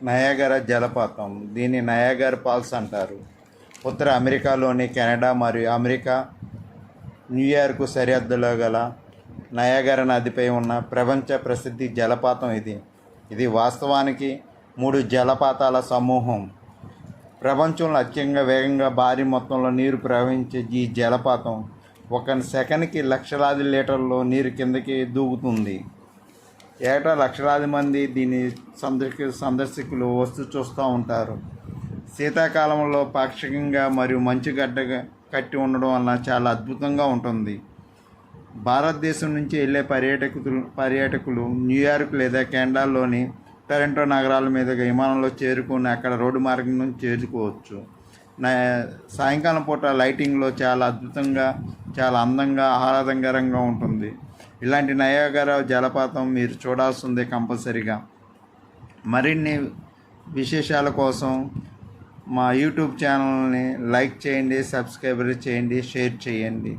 Niagara జలపాతం, దీన్ని నయాగర్ falls అంటారు. ఉత్తర అమెరికాలోని కెనడా మరియు అమెరికా న్యూయార్క్ సరిహద్దులో గల నయాగరా నదిపై ఉన్న ప్రపంచ ప్రసిద్ధి జలపాతం ఇది. ఇది వాస్తవానికి 3 జలపాతాల సమూహం. ప్రపంచంలో అత్యంత వేగంగా భారీ మొత్తంలో నీరు ప్రవహించే ఈ జలపాతం ఒక సెకనుకి లక్షలాది లీటర్ల నీరు కిందకి దూకుతుంది. ఏటా లక్షలాది మంది దీని సందర్శకులు వస్తూ చూస్తూ ఉంటారు. శీతాకాలంలో పాక్షికంగా మరియు మంచుగడ్డ కట్టి ఉండడం వలన చాలా అద్భుతంగా ఉంటుంది. భారతదేశం నుంచి వెళ్ళే పర్యాటకులు న్యూయార్క్ లేదా కెనడాలోని టొరంటో నగరాల మీదుగా విమానంలో చేరుకొని అక్కడ రోడ్డు మార్గం నుంచి చేరుకోవచ్చు. సాయంకాలం పూట లైటింగ్లో చాలా అద్భుతంగా, చాలా అందంగా, ఆహ్లాదకరంగా ఉంటుంది. ఇలాంటి నయాగరా జలపాతం మీరు చూడాల్సిందే కంపల్సరీగా. మరిన్ని విశేషాల కోసం మా యూట్యూబ్ ఛానల్ని లైక్ చేయండి, సబ్స్క్రైబ్ చేయండి, షేర్ చేయండి.